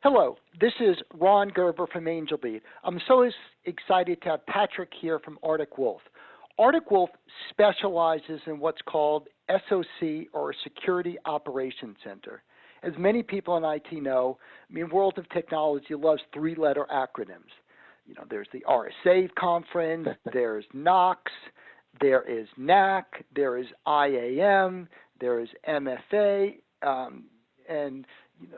Hello, this is Ron Gerber from Angelbeat. I'm so excited to have Patrick here from Arctic Wolf. Arctic Wolf specializes in what's called SOC, or Security Operations Center. As many people in IT know, world of technology loves three-letter acronyms. There's the RSA conference, there's NOC, there is NAC, there is IAM, there is MFA, and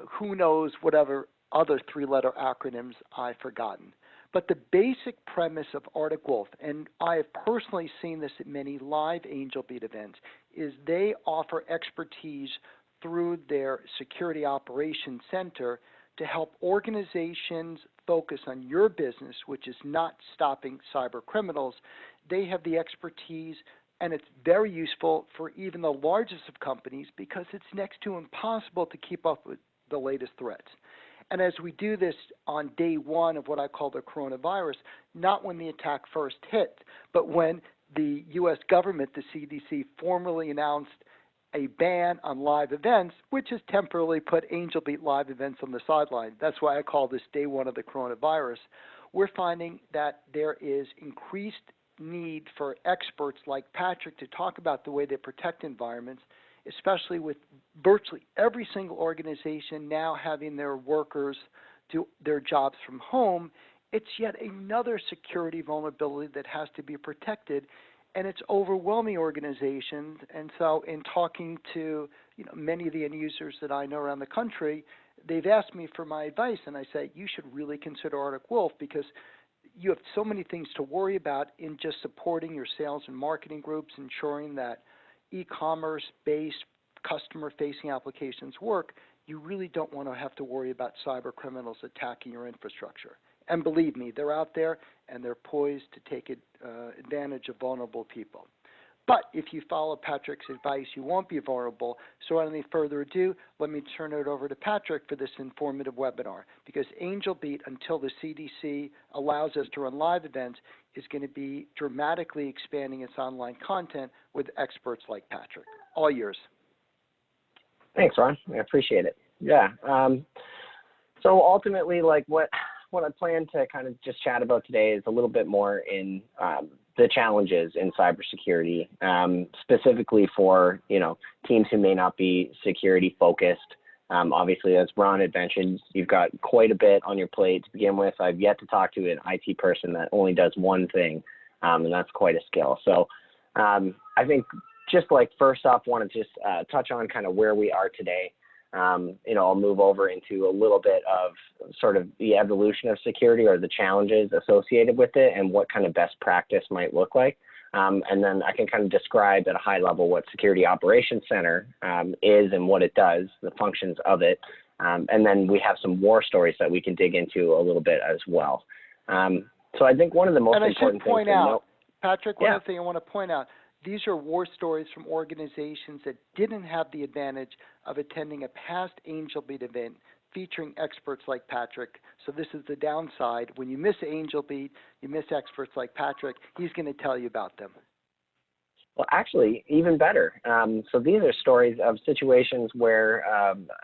who knows whatever other three-letter acronyms I've forgotten. But the basic premise of Arctic Wolf, and I have personally seen this at many live Angelbeat events, is they offer expertise through their Security Operations Center to help organizations focus on your business, which is not stopping cyber criminals. They have the expertise, and it's very useful for even the largest of companies because it's next to impossible to keep up with the latest threats. And as we do this on day one of what I call the coronavirus, not when the attack first hit, but when the U.S. government, the CDC, formally announced a ban on live events, which has temporarily put Angelbeat live events on the sideline. That's why I call this day one of the coronavirus. We're finding that there is increased need for experts like Patrick to talk about the way they protect environments, especially with virtually every single organization now having their workers do their jobs from home. It's yet another security vulnerability that has to be protected, and it's overwhelming organizations. And so in talking to many of the end users that I know around the country, they've asked me for my advice, and I say, you should really consider Arctic Wolf because you have so many things to worry about in just supporting your sales and marketing groups, ensuring that e-commerce-based customer-facing applications work. You really don't want to have to worry about cyber criminals attacking your infrastructure. And believe me, they're out there and they're poised to take advantage of vulnerable people. But if you follow Patrick's advice, you won't be vulnerable. So without any further ado, let me turn it over to Patrick for this informative webinar, because Angelbeat, until the CDC allows us to run live events, is going to be dramatically expanding its online content with experts like Patrick. All yours. Thanks, Ron. I appreciate it. Yeah. So ultimately, like what I plan to kind of just chat about today is a little bit more in the challenges in cybersecurity, specifically for teams who may not be security focused. Obviously, as Ron had mentioned, you've got quite a bit on your plate to begin with. I've yet to talk to an IT person that only does one thing, and that's quite a skill. So I think just like first off, want to just touch on kind of where we are today. I'll move over into a little bit of sort of the evolution of security or the challenges associated with it and what kind of best practice might look like. And then I can kind of describe at a high level what Security Operations Center is and what it does, the functions of it. And then we have some war stories that we can dig into a little bit as well. So I think one of the most important things to note, Patrick, one other thing I want to point out, these are war stories from organizations that didn't have the advantage of attending a past Angelbeat event featuring experts like Patrick. So this is the downside. When you miss Angelbeat, you miss experts like Patrick. He's going to tell you about them. Well, actually, even better. So these are stories of situations where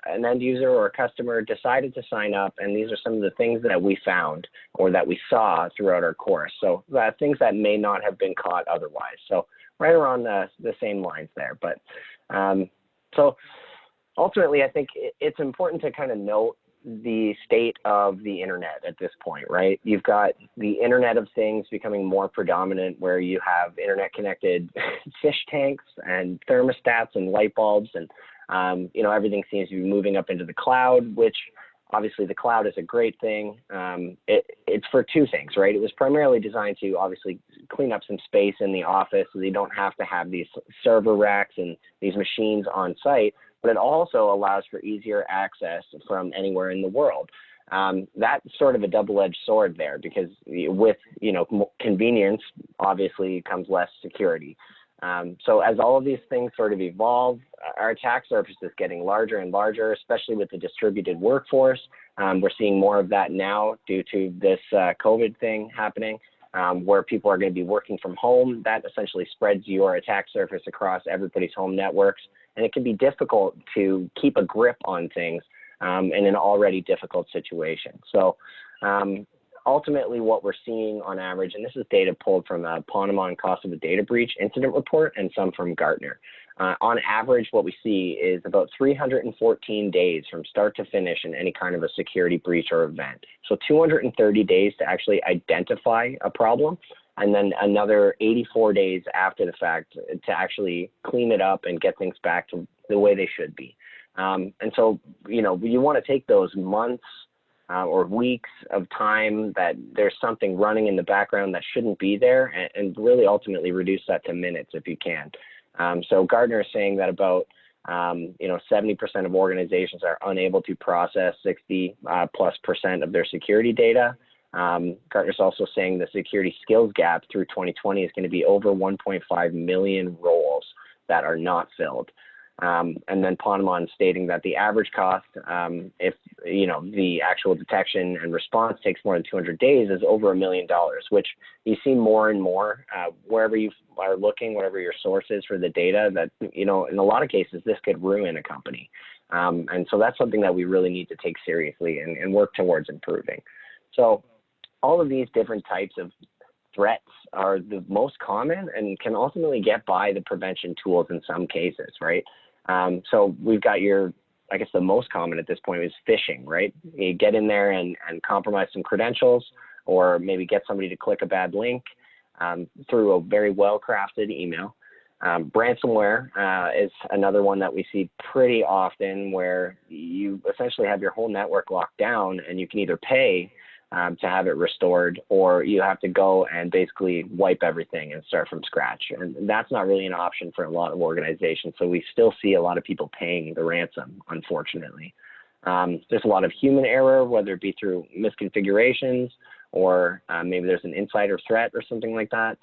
an end user or a customer decided to sign up, and these are some of the things that we found or that we saw throughout our course. So things that may not have been caught otherwise. So right around the same lines there. But so ultimately, I think it's important to kind of note the state of the internet at this point, right? You've got the Internet of Things becoming more predominant, where you have internet connected fish tanks and thermostats and light bulbs, and everything seems to be moving up into the cloud, which obviously the cloud is a great thing. It's for two things, right? It was primarily designed to obviously clean up some space in the office so you don't have to have these server racks and these machines on site, but it also allows for easier access from anywhere in the world. That's sort of a double-edged sword there, because with convenience obviously comes less security. So as all of these things sort of evolve, our attack surface is getting larger and larger, especially with the distributed workforce. We're seeing more of that now due to this COVID thing happening, where people are going to be working from home. That essentially spreads your attack surface across everybody's home networks, and it can be difficult to keep a grip on things in an already difficult situation. So ultimately what we're seeing on average, and this is data pulled from a Ponemon cost of a data breach incident report and some from Gartner. On average, what we see is about 314 days from start to finish in any kind of a security breach or event. So 230 days to actually identify a problem, and then another 84 days after the fact to actually clean it up and get things back to the way they should be. And so, you know, you want to take those months or weeks of time that there's something running in the background that shouldn't be there, and really ultimately reduce that to minutes if you can. So Gartner is saying that about 70% of organizations are unable to process 60+% of their security data. Gartner's also saying the security skills gap through 2020 is going to be over 1.5 million roles that are not filled. And then Ponemon stating that the average cost, if the actual detection and response takes more than 200 days, is over $1 million, which you see more and more wherever you are looking, whatever your source is for the data. That in a lot of cases this could ruin a company, and so that's something that we really need to take seriously and work towards improving. So all of these different types of threats are the most common and can ultimately get by the prevention tools in some cases, right? So we've got I guess the most common at this point is phishing, right? You get in there and compromise some credentials, or maybe get somebody to click a bad link through a very well-crafted email. Ransomware is another one that we see pretty often, where you essentially have your whole network locked down and you can either pay to have it restored, or you have to go and basically wipe everything and start from scratch. And that's not really an option for a lot of organizations. So we still see a lot of people paying the ransom, unfortunately. There's a lot of human error, whether it be through misconfigurations, or maybe there's an insider threat or something like that.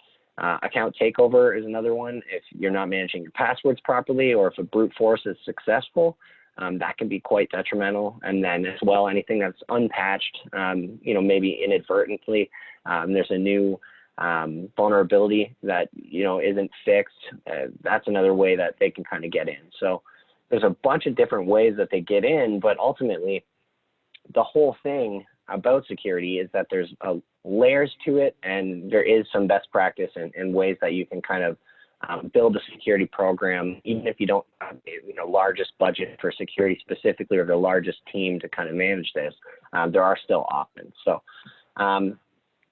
Account takeover is another one. If you're not managing your passwords properly, or if a brute force is successful, that can be quite detrimental. And then as well, anything that's unpatched, maybe inadvertently, there's a new vulnerability that, isn't fixed. That's another way that they can kind of get in. So there's a bunch of different ways that they get in, but ultimately the whole thing about security is that there's layers to it, and there is some best practice and ways that you can kind of build a security program, even if you don't have largest budget for security specifically, or the largest team to kind of manage this. There are still options. So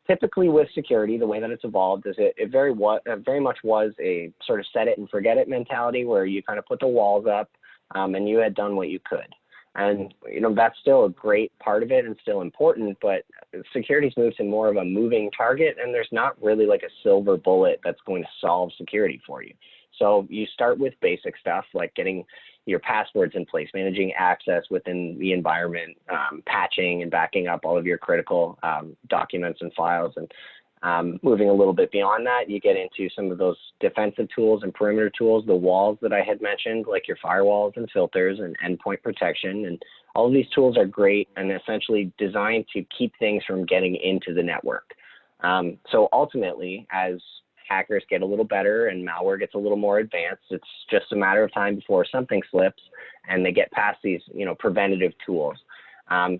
typically with security, the way that it's evolved is it very much was a sort of set it and forget it mentality, where you kind of put the walls up and you had done what you could. And, that's still a great part of it and still important, but security's moved to more of a moving target, and there's not really like a silver bullet that's going to solve security for you. So you start with basic stuff like getting your passwords in place, managing access within the environment, patching and backing up all of your critical documents and files. And moving a little bit beyond that, you get into some of those defensive tools and perimeter tools, the walls that I had mentioned, like your firewalls and filters and endpoint protection. And all of these tools are great and essentially designed to keep things from getting into the network. So ultimately, as hackers get a little better and malware gets a little more advanced, it's just a matter of time before something slips and they get past these, preventative tools.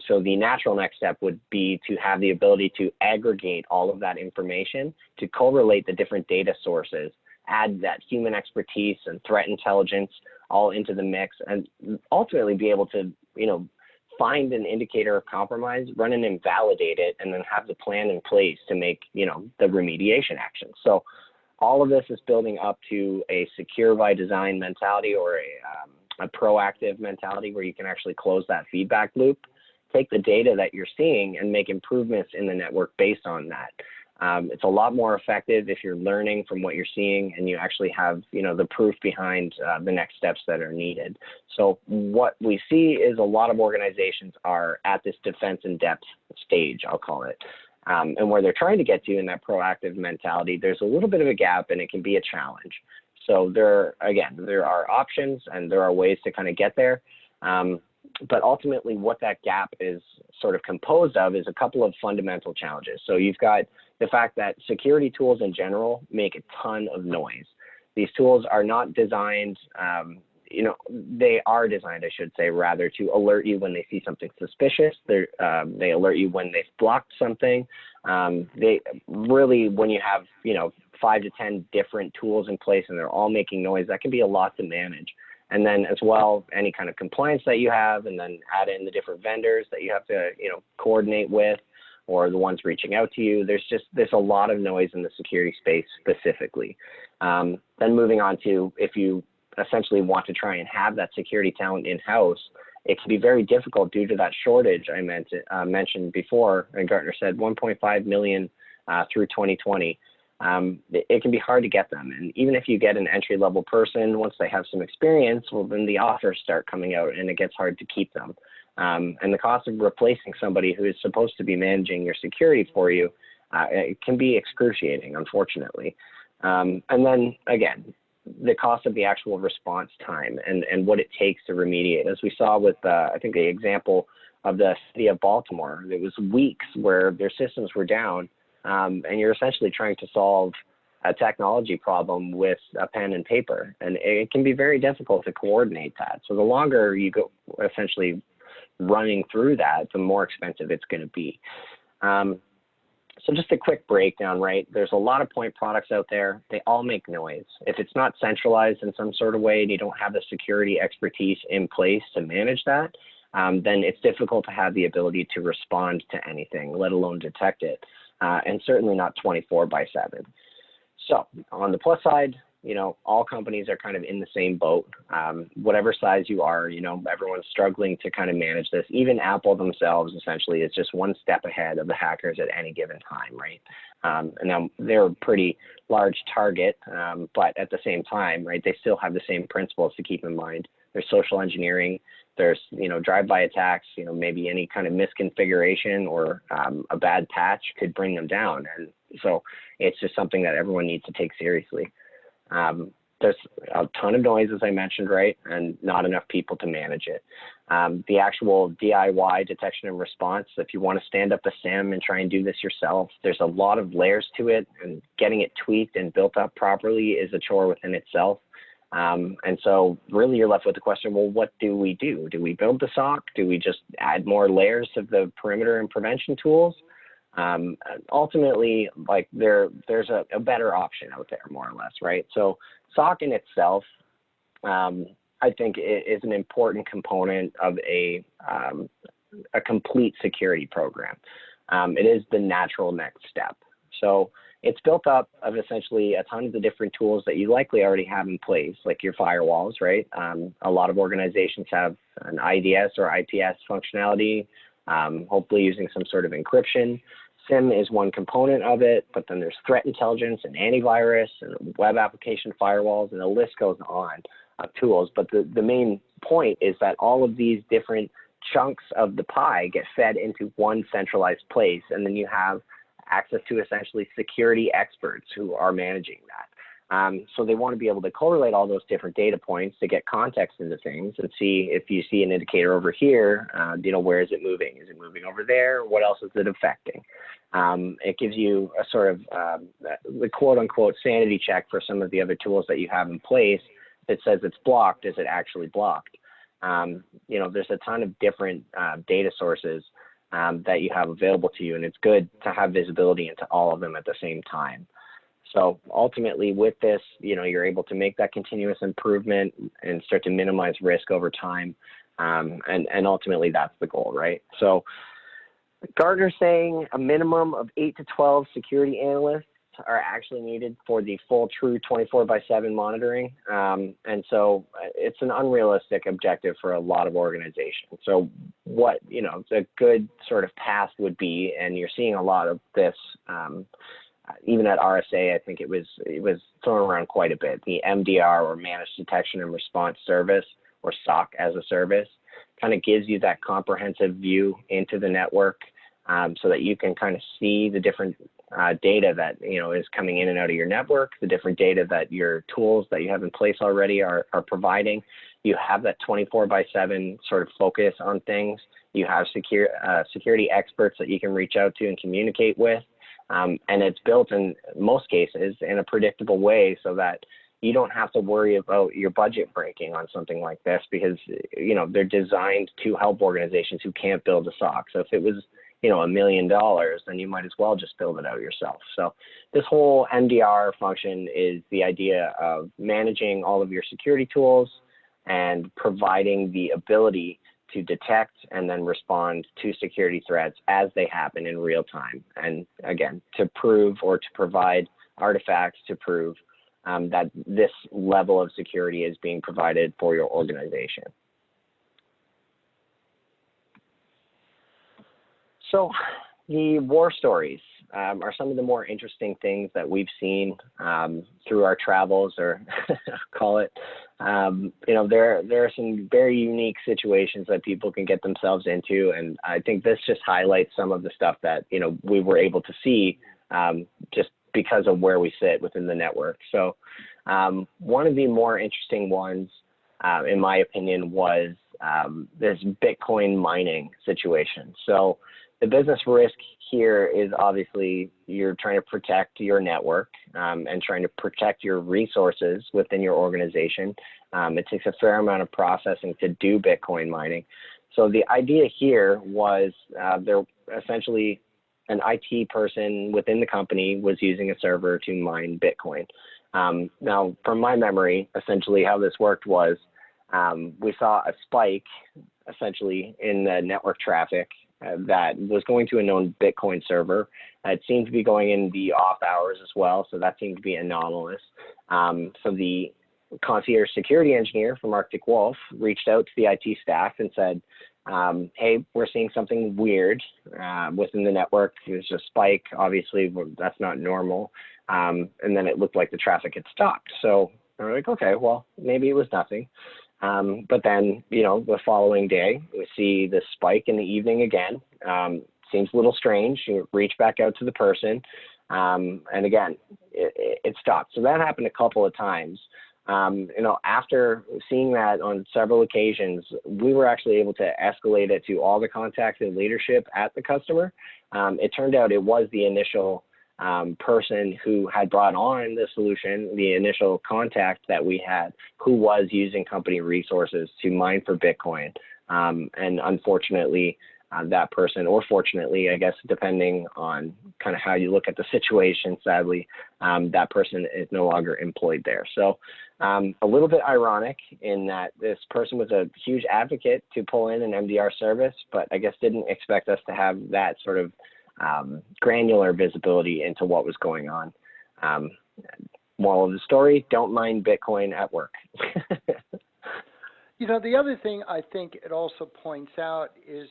So the natural next step would be to have the ability to aggregate all of that information, to correlate the different data sources, add that human expertise and threat intelligence all into the mix, and ultimately be able to, find an indicator of compromise, run and invalidate it, and then have the plan in place to make, the remediation action. So all of this is building up to a secure by design mentality, or a proactive mentality, where you can actually close that feedback loop, take the data that you're seeing and make improvements in the network based on that. It's a lot more effective if you're learning from what you're seeing and you actually have, the proof behind the next steps that are needed. So what we see is a lot of organizations are at this defense in depth stage, I'll call it. And where they're trying to get to in that proactive mentality, there's a little bit of a gap and it can be a challenge. So there are options and there are ways to kind of get there. But ultimately what that gap is sort of composed of is a couple of fundamental challenges. So you've got the fact that security tools in general make a ton of noise. These tools are not designed, they are designed, I should say, rather to alert you when they see something suspicious. They alert you when they've blocked something. They really, when you have, 5 to 10 different tools in place and they're all making noise, that can be a lot to manage. And then as well, any kind of compliance that you have, and then add in the different vendors that you have to, coordinate with, or the ones reaching out to you. There's a lot of noise in the security space specifically. Then moving on to, if you essentially want to try and have that security talent in-house, it can be very difficult due to that shortage I mentioned before, and Gartner said 1.5 million through 2020. It can be hard to get them. And even if you get an entry-level person, once they have some experience, well, then the offers start coming out and it gets hard to keep them. And the cost of replacing somebody who is supposed to be managing your security for you, it can be excruciating, unfortunately. And then again, the cost of the actual response time and what it takes to remediate. As we saw with, I think, the example of the city of Baltimore, it was weeks where their systems were down, and you're essentially trying to solve a technology problem with a pen and paper. And it can be very difficult to coordinate that. So the longer you go essentially running through that, the more expensive it's going to be. So just a quick breakdown, right? There's a lot of point products out there. They all make noise. If it's not centralized in some sort of way and you don't have the security expertise in place to manage that, then it's difficult to have the ability to respond to anything, let alone detect it, and certainly not 24/7. So on the plus side, all companies are kind of in the same boat. Whatever size you are, everyone's struggling to kind of manage this. Even Apple themselves essentially is just one step ahead of the hackers at any given time, right? And now they're a pretty large target, but at the same time, right, they still have the same principles to keep in mind. There's social engineering, there's, drive-by attacks, maybe any kind of misconfiguration or a bad patch could bring them down. And so it's just something that everyone needs to take seriously. There's a ton of noise, as I mentioned, right, and not enough people to manage it. The actual DIY detection and response, if you want to stand up a SIM and try and do this yourself, there's a lot of layers to it, and getting it tweaked and built up properly is a chore within itself. And so really you're left with the question, well, what do we do? Do we build the SOC? Do we just add more layers of the perimeter and prevention tools? Ultimately, like there's a better option out there, more or less, right? So SOC in itself, I think is an important component of a complete security program. It is the natural next step. So it's built up of essentially a ton of the different tools that you likely already have in place, like your firewalls, right? A lot of organizations have an IDS or IPS functionality, hopefully using some sort of encryption. SIM is one component of it, but then there's threat intelligence and antivirus and web application firewalls, and the list goes on of tools. But the main point is that all of these different chunks of the pie get fed into one centralized place, and then you have access to essentially security experts who are managing that. So they want to be able to correlate all those different data points to get context into things and see if you see an indicator over here, where is it moving? Is it moving over there? What else is it affecting? It gives you a sort of the quote unquote sanity check for some of the other tools that you have in place that says it's blocked. Is it actually blocked? There's a ton of different data sources that you have available to you, and it's good to have visibility into all of them at the same time. So ultimately with this, you're able to make that continuous improvement and start to minimize risk over time. And ultimately that's the goal, right? So Gartner's saying a minimum of 8 to 12 security analysts are actually needed for the full true 24/7 monitoring. And so it's an unrealistic objective for a lot of organizations. So what, the good sort of path would be, and you're seeing a lot of this, even at RSA, I think it was thrown around quite a bit. The MDR, or Managed Detection and Response Service, or SOC-as-a-Service, kind of gives you that comprehensive view into the network, so that you can kind of see the different data that is coming in and out of your network, the different data that your tools that you have in place already are providing. You have that 24/7 sort of focus on things. You have security experts that you can reach out to and communicate with. And it's built in most cases in a predictable way so that, you don't have to worry about your budget breaking on something like this because, you know, they're designed to help organizations who can't build a SOC. So if it was, you know, $1 million, then you might as well just build it out yourself. So this whole MDR function is the idea of managing all of your security tools and providing the ability to detect and then respond to security threats as they happen in real time. And again, to prove or to provide artifacts to prove that this level of security is being provided for your organization. So the war stories are some of the more interesting things that we've seen through our travels, or call it. You know, there are some very unique situations that people can get themselves into, and I think this just highlights some of the stuff that, you know, we were able to see just because of where we sit within the network. So one of the more interesting ones, in my opinion, was this Bitcoin mining situation. So the business risk here is obviously you're trying to protect your network and trying to protect your resources within your organization. It takes a fair amount of processing to do Bitcoin mining. So the idea here was there essentially an IT person within the company was using a server to mine Bitcoin. Now, from my memory, essentially how this worked was we saw a spike essentially in the network traffic that was going to a known Bitcoin server. It seemed to be going in the off hours as well, so that seemed to be anomalous. So the concierge security engineer from Arctic Wolf reached out to the IT staff and said, hey, we're seeing something weird within the network. There's a spike. Obviously, that's not normal. And then it looked like the traffic had stopped. So we're like, okay, well, maybe it was nothing. But then, you know, the following day, we see this spike in the evening again. Seems a little strange. You reach back out to the person, and again, it stopped. So that happened a couple of times. You know, after seeing that on several occasions, we were actually able to escalate it to all the contacts and leadership at the customer. It turned out it was the initial person who had brought on the solution, the initial contact that we had, who was using company resources to mine for Bitcoin. And unfortunately, that person, or fortunately, I guess, depending on kind of how you look at the situation, sadly, that person is no longer employed there. So a little bit ironic in that this person was a huge advocate to pull in an MDR service, but I guess didn't expect us to have that sort of granular visibility into what was going on. Moral of the story, don't mine Bitcoin at work. You know, the other thing I think it also points out is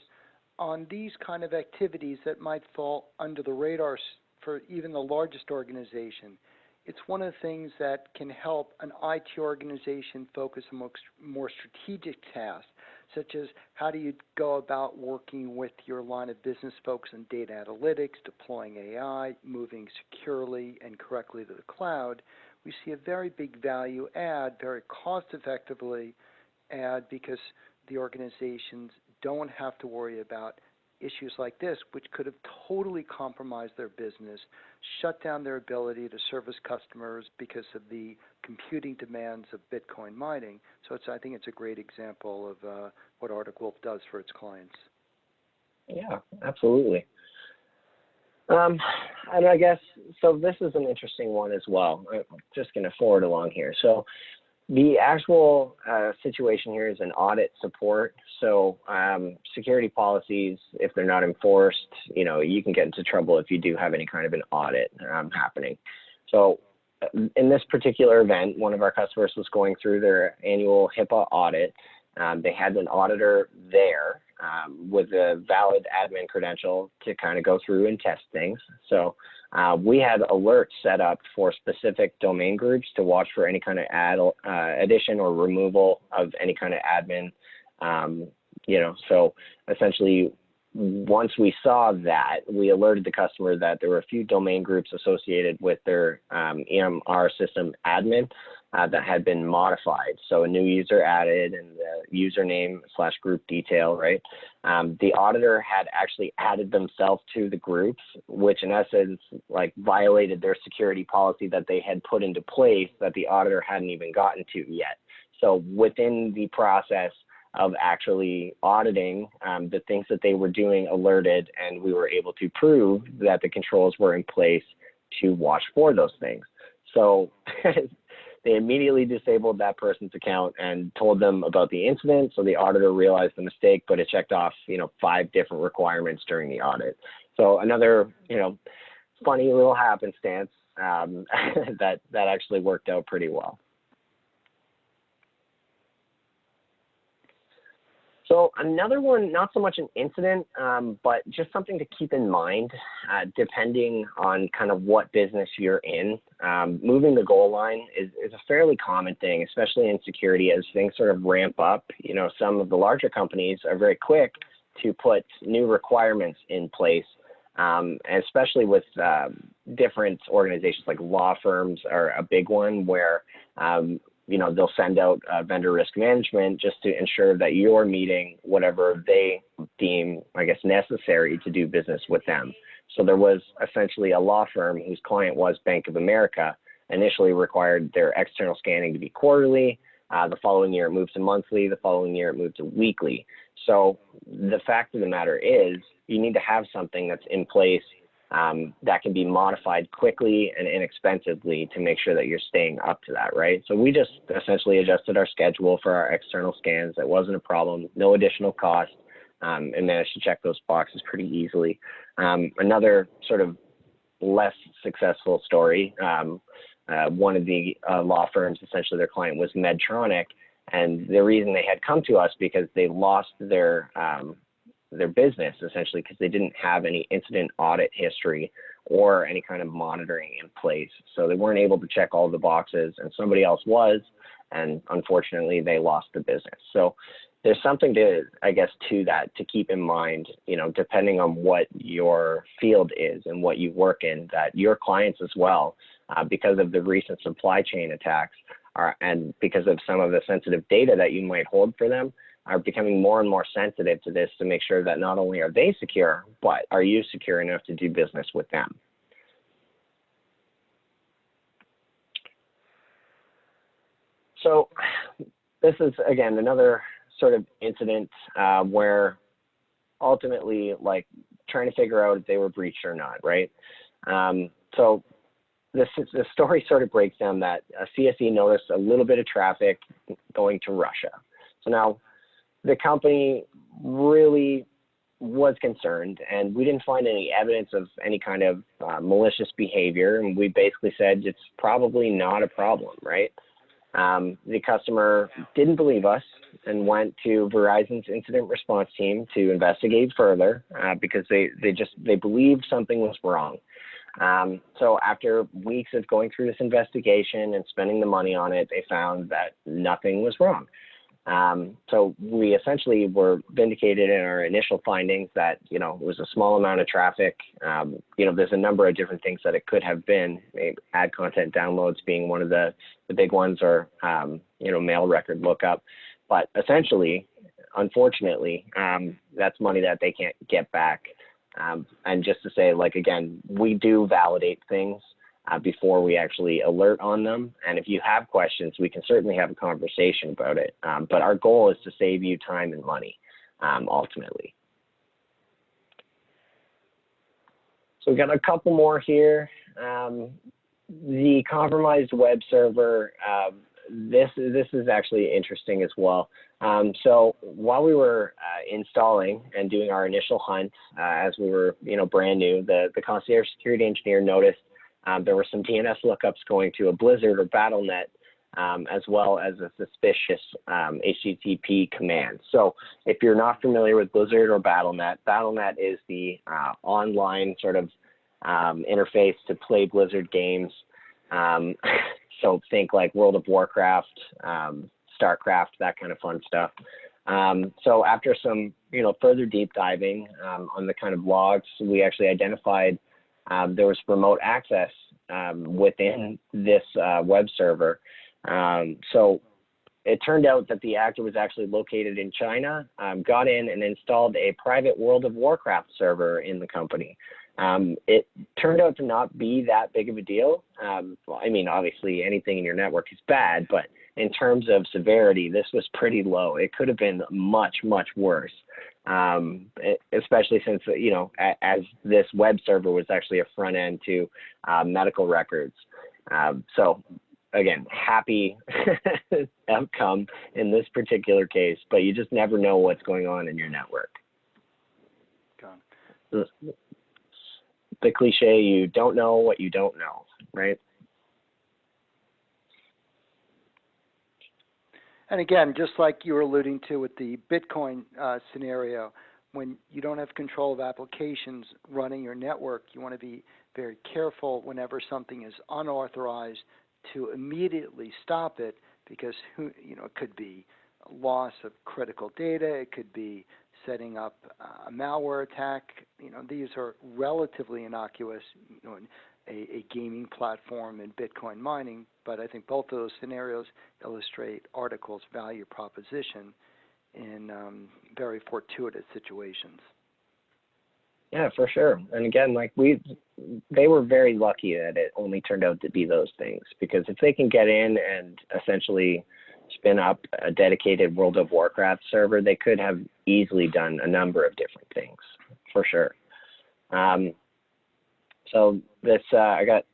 on these kind of activities that might fall under the radar for even the largest organization, it's one of the things that can help an IT organization focus on more strategic tasks, such as how do you go about working with your line of business folks in data analytics, deploying AI, moving securely and correctly to the cloud. We see a very big value add, very cost effectively add, because the organizations don't have to worry about issues like this, which could have totally compromised their business, shut down their ability to service customers because of the computing demands of Bitcoin mining. So I think it's a great example of what Arctic Wolf does for its clients. Yeah, absolutely. And I guess, so this is an interesting one as well. I'm just going to forward along here. So the actual situation here is an audit support. So security policies, if they're not enforced, you know, you can get into trouble if you do have any kind of an audit happening. So in this particular event, one of our customers was going through their annual HIPAA audit. They had an auditor there with a valid admin credential to kind of go through and test things. So we had alerts set up for specific domain groups to watch for any kind of addition or removal of any kind of admin. You know, so essentially, once we saw that, we alerted the customer that there were a few domain groups associated with their EMR system admin that had been modified. So a new user added and the username / group detail, right? The auditor had actually added themselves to the groups, which in essence like violated their security policy that they had put into place that the auditor hadn't even gotten to yet. So within the process of actually auditing, the things that they were doing alerted, and we were able to prove that the controls were in place to watch for those things. So they immediately disabled that person's account and told them about the incident. So the auditor realized the mistake, but it checked off, 5 different requirements during the audit. So another, funny little happenstance that actually worked out pretty well. So another one, not so much an incident, but just something to keep in mind, depending on kind of what business you're in. Moving the goal line is a fairly common thing, especially in security as things sort of ramp up. Some of the larger companies are very quick to put new requirements in place, and especially with different organizations like law firms are a big one where they'll send out vendor risk management just to ensure that you're meeting whatever they deem, necessary to do business with them. So there was essentially a law firm whose client was Bank of America, initially required their external scanning to be quarterly. The following year it moved to monthly. The following year it moved to weekly. So the fact of the matter is you need to have something that's in place that can be modified quickly and inexpensively to make sure that you're staying up to that, right? So we just essentially adjusted our schedule for our external scans. That wasn't a problem, no additional cost, and managed to check those boxes pretty easily. Another sort of less successful story, one of the law firms, essentially their client was Medtronic, and the reason they had come to us because they lost their business essentially because they didn't have any incident audit history or any kind of monitoring in place. So they weren't able to check all the boxes and somebody else was, and unfortunately they lost the business. So there's something to that to keep in mind, depending on what your field is and what you work in, that your clients as well, because of the recent supply chain attacks and because of some of the sensitive data that you might hold for them, are becoming more and more sensitive to this to make sure that not only are they secure, but are you secure enough to do business with them? So this is, again, another sort of incident where ultimately, trying to figure out if they were breached or not, right? So the story sort of breaks down that a CSE noticed a little bit of traffic going to Russia. So now, the company really was concerned, and we didn't find any evidence of any kind of malicious behavior, and we basically said it's probably not a problem, right? The customer didn't believe us and went to Verizon's incident response team to investigate further because they believed something was wrong. So after weeks of going through this investigation and spending the money on it, they found that nothing was wrong. So we essentially were vindicated in our initial findings that, it was a small amount of traffic. There's a number of different things that it could have been, ad content downloads being one of the big ones, or, mail record lookup. But essentially, unfortunately, that's money that they can't get back. And just to say, again, we do validate things before we actually alert on them. And if you have questions, we can certainly have a conversation about it. But our goal is to save you time and money, ultimately. So we've got a couple more here. The compromised web server, this is actually interesting as well. So while we were installing and doing our initial hunt, as we were, brand new, the concierge security engineer noticed there were some DNS lookups going to a Blizzard or BattleNet, as well as a suspicious HTTP command. So if you're not familiar with Blizzard or BattleNet, BattleNet is the online sort of interface to play Blizzard games. So think like World of Warcraft, StarCraft, that kind of fun stuff. So after some, further deep diving on the kind of logs, we actually identified there was remote access within this web server So it turned out that the actor was actually located in China, got in and installed a private World of Warcraft server in the company. It turned out to not be that big of a deal. Well, I mean, obviously anything in your network is bad, but in terms of severity, this was pretty low. It could have been much, much worse, especially since, you know, as this web server was actually a front end to medical records. So again, happy outcome in this particular case, but you just never know what's going on in your network. The cliche, you don't know what you don't know, right? And again, just like you were alluding to with the Bitcoin scenario, when you don't have control of applications running your network, you want to be very careful whenever something is unauthorized to immediately stop it, because it could be a loss of critical data, it could be setting up a malware attack. These are relatively innocuous, a gaming platform and Bitcoin mining, but I think both of those scenarios illustrate Article's value proposition in very fortuitous situations. Yeah, for sure. And again, they were very lucky that it only turned out to be those things, because if they can get in and essentially spin up a dedicated World of Warcraft server, they could have easily done a number of different things, for sure. So this, I got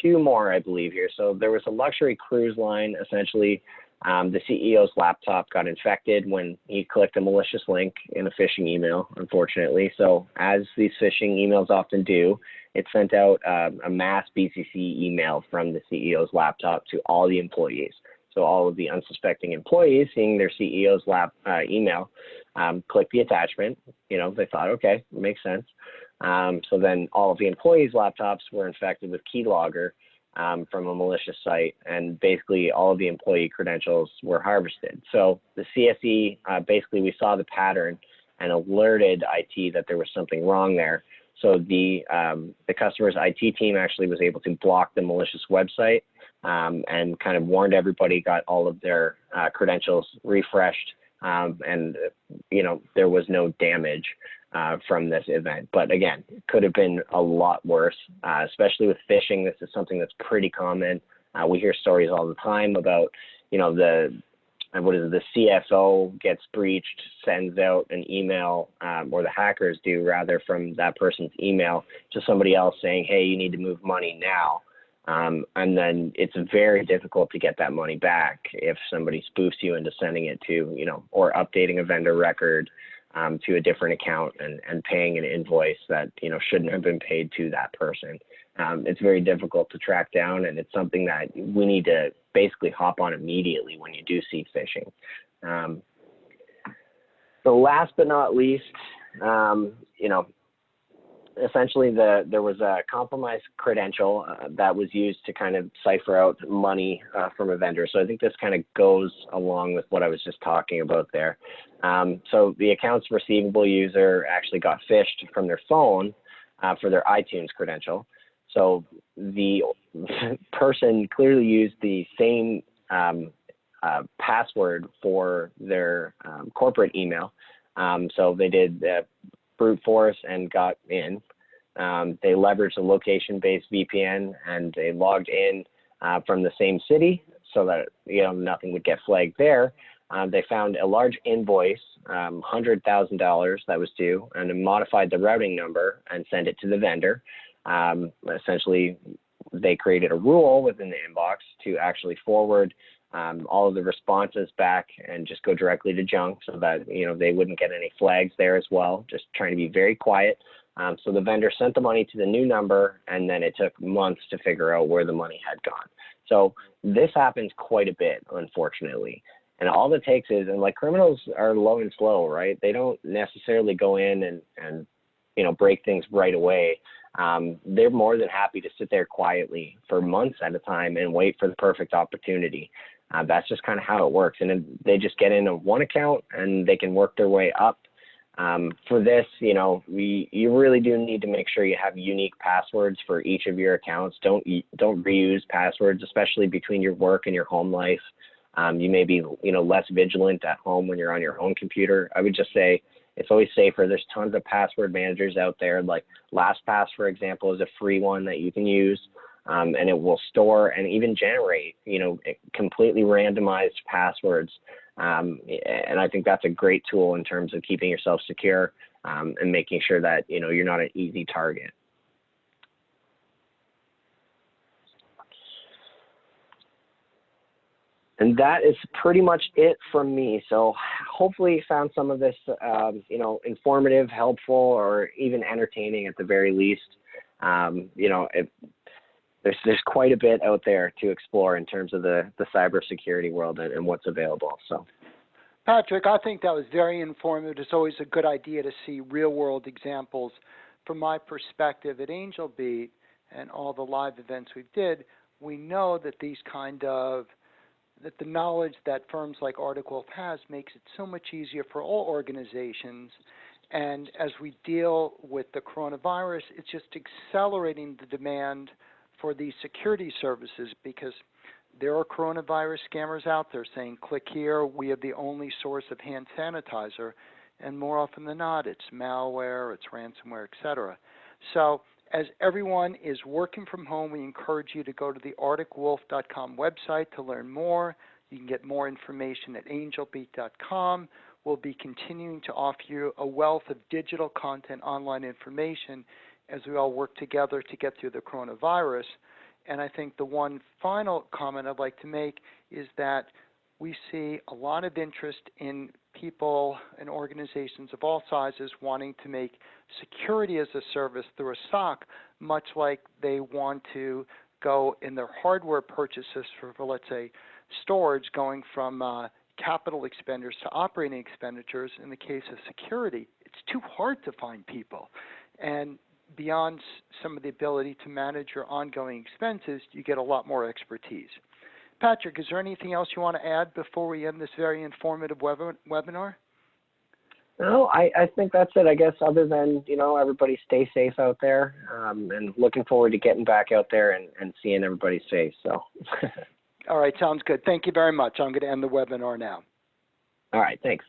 two more, I believe, here. So there was a luxury cruise line. Essentially, the CEO's laptop got infected when he clicked a malicious link in a phishing email, unfortunately. So as these phishing emails often do, it sent out a mass BCC email from the CEO's laptop to all the employees. So all of the unsuspecting employees, seeing their CEO's email, clicked the attachment. They thought, okay, makes sense. So then all of the employees' laptops were infected with keylogger from a malicious site, and basically all of the employee credentials were harvested. So the CSE, basically we saw the pattern and alerted IT that there was something wrong there. So the customer's IT team actually was able to block the malicious website and kind of warned everybody, got all of their credentials refreshed, and there was no damage from this event. But again, it could have been a lot worse, especially with phishing. This is something that's pretty common. We hear stories all the time about, the CFO gets breached, sends out an email, or the hackers do rather, from that person's email to somebody else saying, hey, you need to move money now. And then it's very difficult to get that money back if somebody spoofs you into sending it to, or updating a vendor record to a different account and paying an invoice that, shouldn't have been paid to that person. It's very difficult to track down, and it's something that we need to basically hop on immediately when you do see phishing. So last but not least, essentially there was a compromised credential that was used to kind of cipher out money from a vendor. So I think this kind of goes along with what I was just talking about there. So the accounts receivable user actually got phished from their phone for their iTunes credential. So the person clearly used the same password for their corporate email. So they did brute force and got in. They leveraged a location-based VPN, and they logged in from the same city so that nothing would get flagged there. They found a large invoice, $100,000 that was due, and they modified the routing number and sent it to the vendor. Essentially, they created a rule within the inbox to actually forward all of the responses back and just go directly to junk, so that they wouldn't get any flags there as well. Just trying to be very quiet. So the vendor sent the money to the new number, and then it took months to figure out where the money had gone. So this happens quite a bit, unfortunately. And all it takes is, and criminals are low and slow, right? They don't necessarily go in and break things right away. They're more than happy to sit there quietly for months at a time and wait for the perfect opportunity. That's just kind of how it works. And then they just get into one account and they can work their way up For this, you really do need to make sure you have unique passwords for each of your accounts. Don't reuse passwords, especially between your work and your home life. You may be, less vigilant at home when you're on your own computer. I would just say it's always safer. There's tons of password managers out there. Like LastPass, for example, is a free one that you can use, and it will store and even generate, completely randomized passwords. And I think that's a great tool in terms of keeping yourself secure, and making sure that, you're not an easy target. And that is pretty much it from me. So hopefully you found some of this, informative, helpful, or even entertaining at the very least. There's quite a bit out there to explore in terms of the cybersecurity world and what's available. So, Patrick, I think that was very informative. It's always a good idea to see real-world examples. From my perspective at Angelbeat and all the live events we did, we know that that the knowledge that firms like Audit Wolf has makes it so much easier for all organizations. And as we deal with the coronavirus, it's just accelerating the demand for these security services, because there are coronavirus scammers out there saying, click here, we have the only source of hand sanitizer. And more often than not, it's malware, it's ransomware, etc. So as everyone is working from home, we encourage you to go to the audikwolf.com website to learn more. You can get more information at angelbeat.com. We'll be continuing to offer you a wealth of digital content, online information, as we all work together to get through the coronavirus. And I think the one final comment I'd like to make is that we see a lot of interest in people and organizations of all sizes wanting to make security as a service through a SOC, much like they want to go in their hardware purchases for let's say, storage, going from capital expenditures to operating expenditures. In the case of security, it's too hard to find people. And beyond some of the ability to manage your ongoing expenses, you get a lot more expertise. Patrick, is there anything else you want to add before we end this very informative webinar? No, I think that's it. I guess other than, everybody stay safe out there, and looking forward to getting back out there and seeing everybody's face. So. All right, sounds good. Thank you very much. I'm going to end the webinar now. All right, thanks.